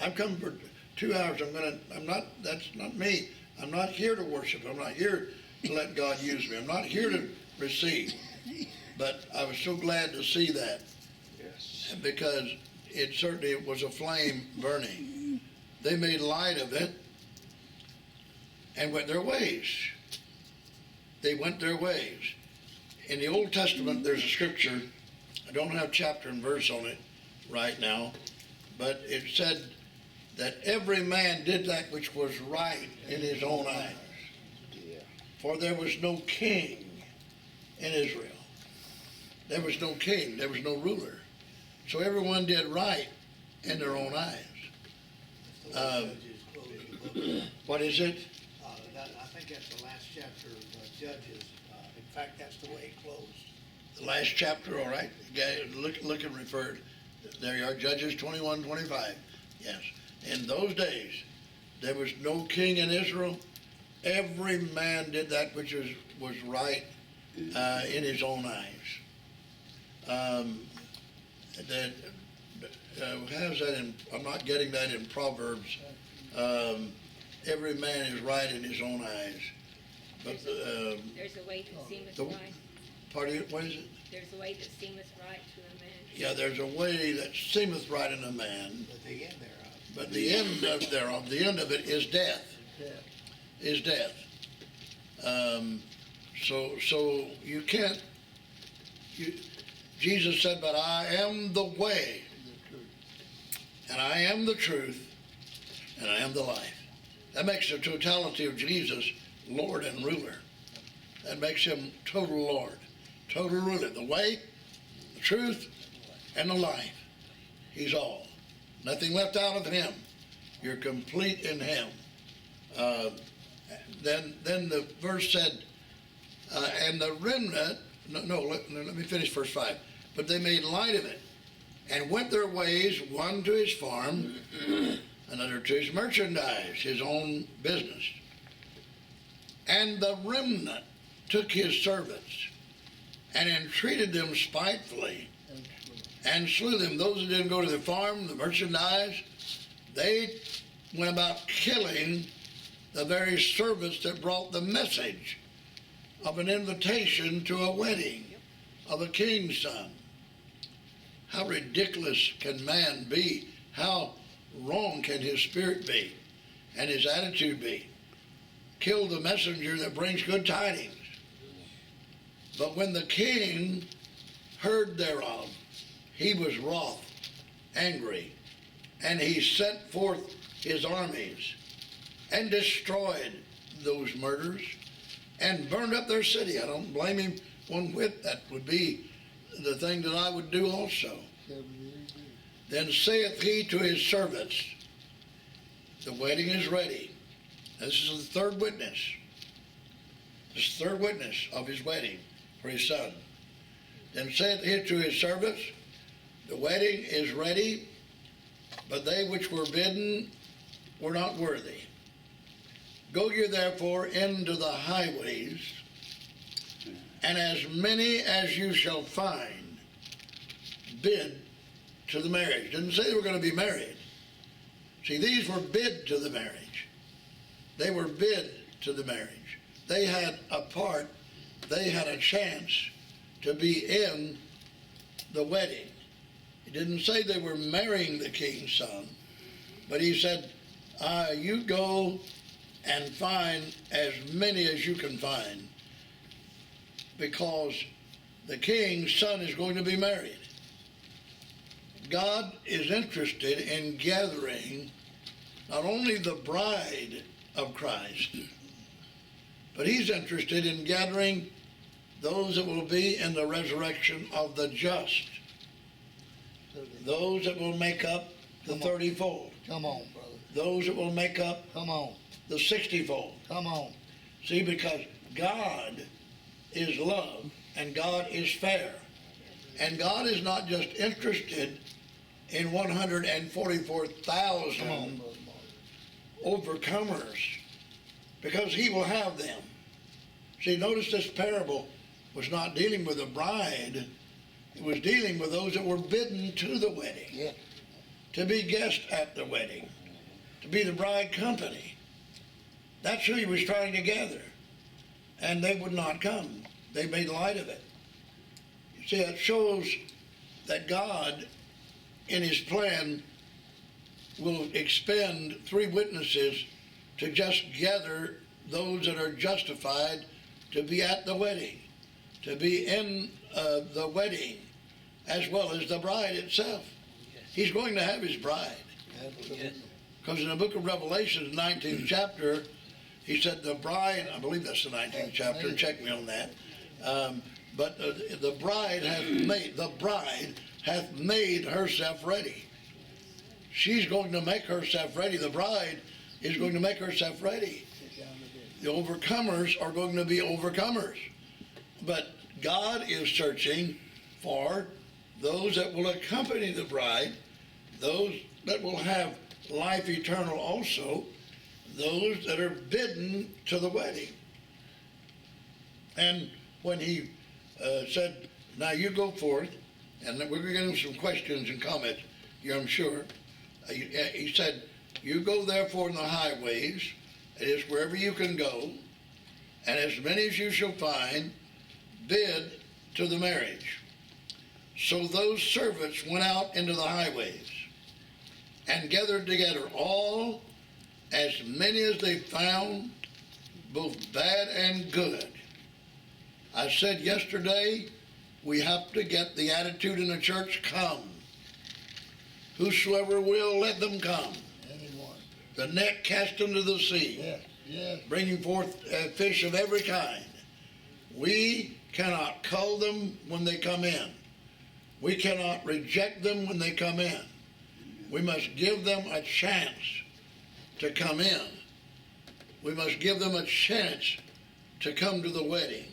I've come for 2 hours. That's not me. I'm not here to worship. I'm not here to let God use me. I'm not here to receive. But I was so glad to see that. Yes. Because it certainly was a flame burning. They made light of it and went their ways. They went their ways. In the Old Testament, there's a scripture. I don't have chapter and verse on it right now, but it said that every man did that which was right in his own eyes. For there was no king in Israel. There was no king. There was no ruler. So everyone did right in their own eyes. What is it? I think that's the last chapter of Judges. In fact, that's the way it closed. The last chapter, all right. Look and refer. There you are, Judges 21:25. Yes. In those days, there was no king in Israel. Every man did that which was right in his own eyes. How's that in? I'm not getting that in Proverbs. Every man is right in his own eyes. But there's a way that seemeth right. Pardon? What is it? There's a way that seemeth right to a man. Yeah, there's a way that seemeth right in a man. But the end thereof. But the end of it is death. Is death. So you can't. Jesus said, "But I am the way, and I am the truth, and I am the life." That makes the totality of Jesus Lord and ruler. That makes him total Lord, total ruler. The way, the truth, and the life. He's all. Nothing left out of him. You're complete in him. Then the verse said, and the remnant, let me finish verse 5. But they made light of it and went their ways, one to his farm, another to his merchandise, his own business. And the remnant took his servants and entreated them spitefully and slew them. Those that didn't go to the farm, the merchandise, they went about killing the very servants that brought the message of an invitation to a wedding of a king's son. How ridiculous can man be? How wrong can his spirit be and his attitude be? Kill the messenger that brings good tidings. But when the king heard thereof, he was wroth, angry, and he sent forth his armies and destroyed those murders and burned up their city. I don't blame him one whit. That would be the thing that I would do also. Then saith he to his servants, the wedding is ready. This is the third witness. This is the third witness of his wedding for his son. Then saith he to his servants, the wedding is ready, but they which were bidden were not worthy. Go ye therefore into the highways, and as many as you shall find, bid to the marriage. Didn't say they were going to be married. See, these were bid to the marriage. They were bid to the marriage. They had a part, they had a chance to be in the wedding. He didn't say they were marrying the king's son, but he said, you go and find as many as you can find, because the king's son is going to be married. God is interested in gathering not only the bride of Christ, but he's interested in gathering those that will be in the resurrection of the just, those that will make up the 30-fold. Come on, brother. Those that will make up the 60-fold. Come on. See, because God is love and God is fair. And God is not just interested in 144,000 overcomers, because he will have them. See, notice this parable was not dealing with the bride. It was dealing with those that were bidden to the wedding. Yeah. to be guests at the wedding, to be the bride company. That's who he was trying to gather. And they would not come. They made light of it. You see, it shows that God, in his plan, will expend 3 witnesses to just gather those that are justified to be at the wedding, to be in the wedding, as well as the bride itself. He's going to have his bride. Because in the book of Revelation, the 19th chapter, he said the bride, I believe that's the 19th chapter, check me on that. But the bride hath made herself ready. She's going to make herself ready. The bride is going to make herself ready. The overcomers are going to be overcomers. But God is searching for those that will accompany the bride, those that will have life eternal also, those that are bidden to the wedding. And when he said, now you go forth, and we're going to get into some questions and comments here, I'm sure. He said, you go therefore in the highways, it is wherever you can go, and as many as you shall find, bid to the marriage. So those servants went out into the highways and gathered together all, as many as they found, both bad and good. I said yesterday, we have to get the attitude in the church, come. Whosoever will, let them come. Anyone. The net cast into the sea, bringing forth fish of every kind. We cannot cull them when they come in. We cannot reject them when they come in. We must give them a chance to come in. We must give them a chance to come to the wedding.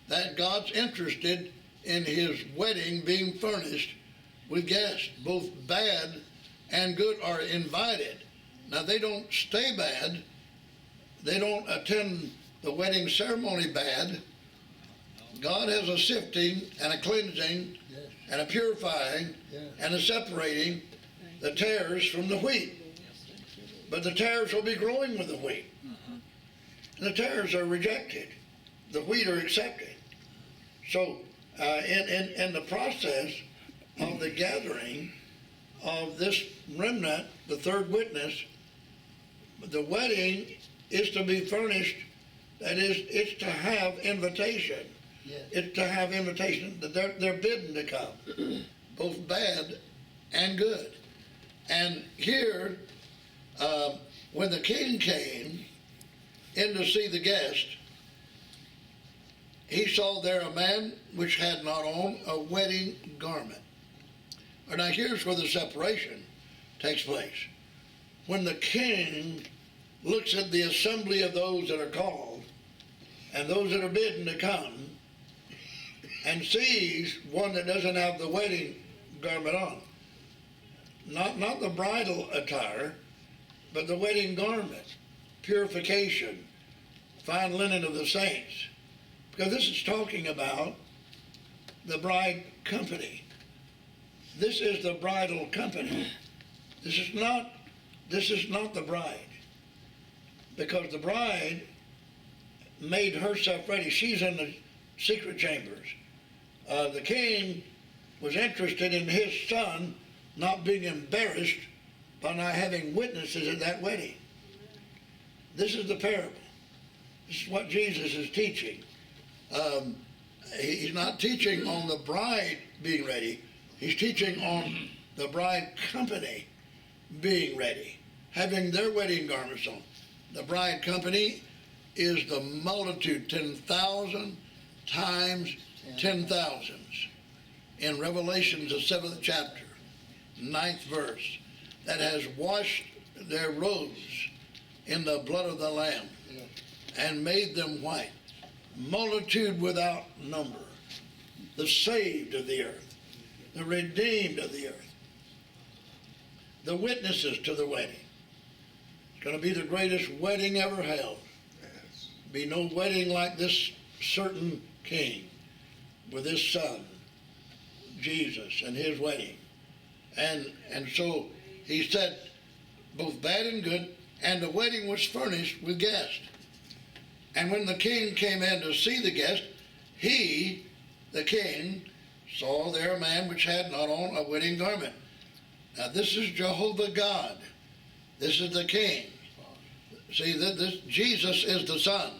That God's interested in his wedding being furnished with guests. Both bad and good are invited. Now they don't stay bad. They don't attend the wedding ceremony bad. God has a sifting and a cleansing and a purifying and a separating the tares from the wheat. But the tares will be growing with the wheat. And the tares are rejected. The wheat are accepted. So in the process of the gathering of this remnant, the 3rd witness, the wedding is to be furnished. That is, it's to have invitation. It's to have invitation. They're bidden to come, both bad and good. And here, when the king came in to see the guest, he saw there a man which had not on a wedding garment. Now here's where the separation takes place. When the king looks at the assembly of those that are called and those that are bidden to come and sees one that doesn't have the wedding garment on, not the bridal attire, but the wedding garment, purification, fine linen of the saints. Because this is talking about the bride company. This is the bridal company. This is not the bride. Because the bride made herself ready. She's in the secret chambers. The king was interested in his son not being embarrassed by not having witnesses at that wedding. This is the parable. This is what Jesus is teaching. He's not teaching on the bride being ready. He's teaching on the bride company being ready, having their wedding garments on. The bride company is the multitude, 10,000 times 10,000s. In Revelation, the 7th chapter, 9th verse, that has washed their robes in the blood of the Lamb and made them white. Multitude without number. The saved of the earth. The redeemed of the earth. The witnesses to the wedding. It's going to be the greatest wedding ever held. Be no wedding like this certain king with his son, Jesus, and his wedding. And so he said, both bad and good, and the wedding was furnished with guests. And when the king came in to see the guest, he, the king, saw there a man which had not on a wedding garment. Now this is Jehovah God. This is the king. See, this Jesus is the son.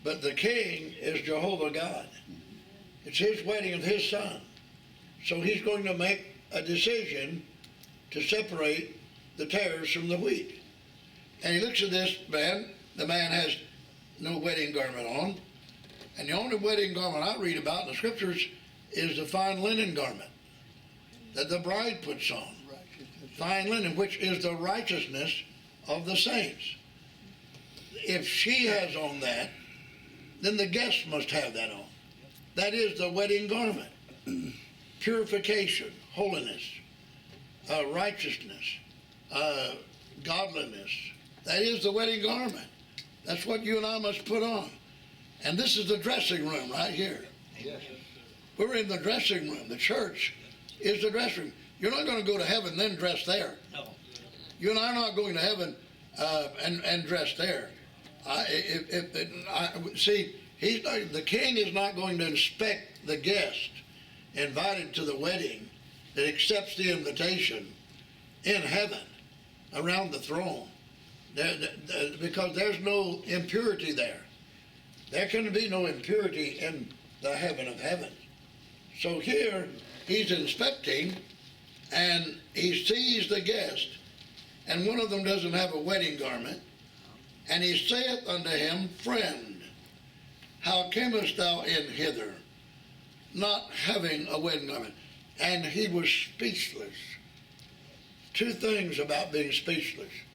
But the king is Jehovah God. It's his wedding of his son. So he's going to make a decision to separate the tares from the wheat. And he looks at this man. The man has no wedding garment on. And the only wedding garment I read about in the scriptures is the fine linen garment that the bride puts on. Fine linen, which is the righteousness of the saints. If she has on that, then the guests must have that on. That is the wedding garment. Purification, holiness, righteousness, godliness. That is the wedding garment. That's what you and I must put on. And this is the dressing room right here. Yes. We're in the dressing room. The church is the dressing room. You're not going to go to heaven then dress there. No. You and I are not going to heaven and dress there. See, the king is not going to inspect the guest invited to the wedding that accepts the invitation in heaven around the throne. Because there's no impurity there. There can be no impurity in the heaven of heaven. So here, he's inspecting, and he sees the guest, and one of them doesn't have a wedding garment, and he saith unto him, Friend, how camest thou in hither, not having a wedding garment? And he was speechless. Two things about being speechless.